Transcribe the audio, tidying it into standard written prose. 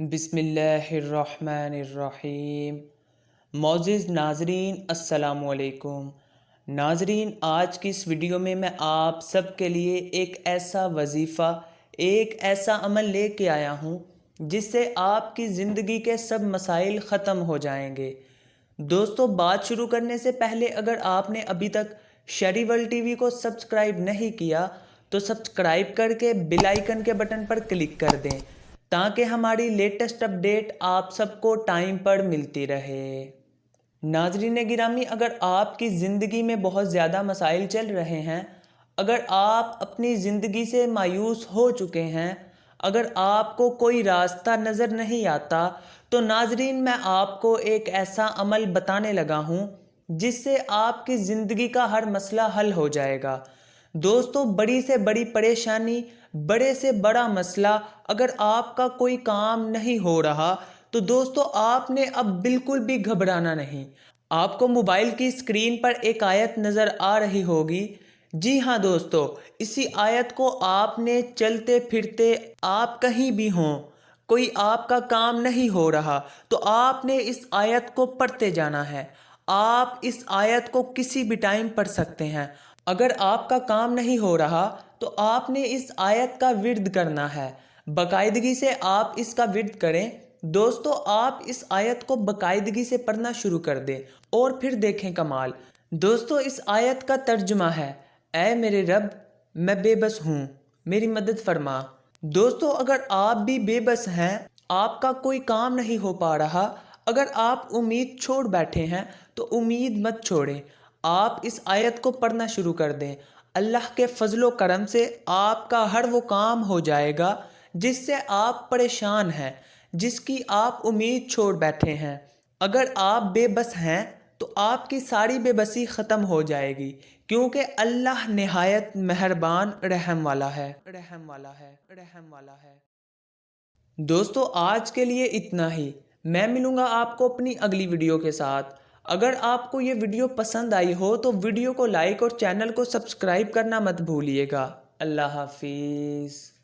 बिस्मिल्लाहिर्रहमानिर्रहीम। मोअज़्ज़िज़ नाज़रीन, अस्सलामु अलैकुम। नाज़रीन, आज की इस वीडियो में मैं आप सब के लिए एक ऐसा वजीफ़ा, एक ऐसा अमल लेके आया हूँ जिससे आपकी ज़िंदगी के सब मसाइल ख़त्म हो जाएंगे। दोस्तों, बात शुरू करने से पहले अगर आपने अभी तक शेरी वर्ल्ड टीवी को सब्सक्राइब नहीं किया तो सब्सक्राइब करके बेल आइकन के बटन पर क्लिक कर दें ताकि हमारी लेटेस्ट अपडेट आप सबको टाइम पर मिलती रहे। नाज़रीन गिरामी, अगर आपकी ज़िंदगी में बहुत ज़्यादा मसाइल चल रहे हैं, अगर आप अपनी ज़िंदगी से मायूस हो चुके हैं, अगर आपको कोई रास्ता नज़र नहीं आता, तो नाज़रीन मैं आपको एक ऐसा अमल बताने लगा हूँ जिससे आपकी ज़िंदगी का हर मसला हल हो जाएगा। दोस्तों, बड़ी से बड़ी परेशानी, बड़े से बड़ा मसला, अगर आपका कोई काम नहीं हो रहा तो दोस्तों आपने अब बिल्कुल भी घबराना नहीं। आपको मोबाइल की स्क्रीन पर एक आयत नज़र आ रही होगी। जी हाँ दोस्तों, इसी आयत को आपने चलते फिरते, आप कहीं भी हों, कोई आपका काम नहीं हो रहा तो आपने इस आयत को पढ़ते जाना है। आप इस आयत को किसी भी टाइम पढ़ सकते हैं। अगर आपका काम नहीं हो रहा तो आपने इस आयत का विर्द करना है। बाकायदगी से आप इसका विर्द करें। दोस्तों, आप इस आयत को बाकायदगी से पढ़ना शुरू कर दें और फिर देखें कमाल। दोस्तों, इस आयत का तर्जुमा है, ऐ मेरे रब, मैं बेबस हूँ, मेरी मदद फरमा। दोस्तों, अगर आप भी बेबस हैं, आपका कोई काम नहीं हो पा रहा, अगर आप उम्मीद छोड़ बैठे हैं तो उम्मीद मत छोड़ें। आप इस आयत को पढ़ना शुरू कर दें। अल्लाह के फजलो करम से आपका हर वो काम हो जाएगा जिससे आप परेशान हैं, जिसकी आप उम्मीद छोड़ बैठे हैं। अगर आप बेबस हैं तो आपकी सारी बेबसी ख़त्म हो जाएगी, क्योंकि अल्लाह निहायत मेहरबान रहम वाला है, रहम वाला है, रहम वाला है। दोस्तों, आज के लिए इतना ही। मैं मिलूँगा आपको अपनी अगली वीडियो के साथ। अगर आपको ये वीडियो पसंद आई हो तो वीडियो को लाइक और चैनल को सब्सक्राइब करना मत भूलिएगा। अल्लाह हाफिज़।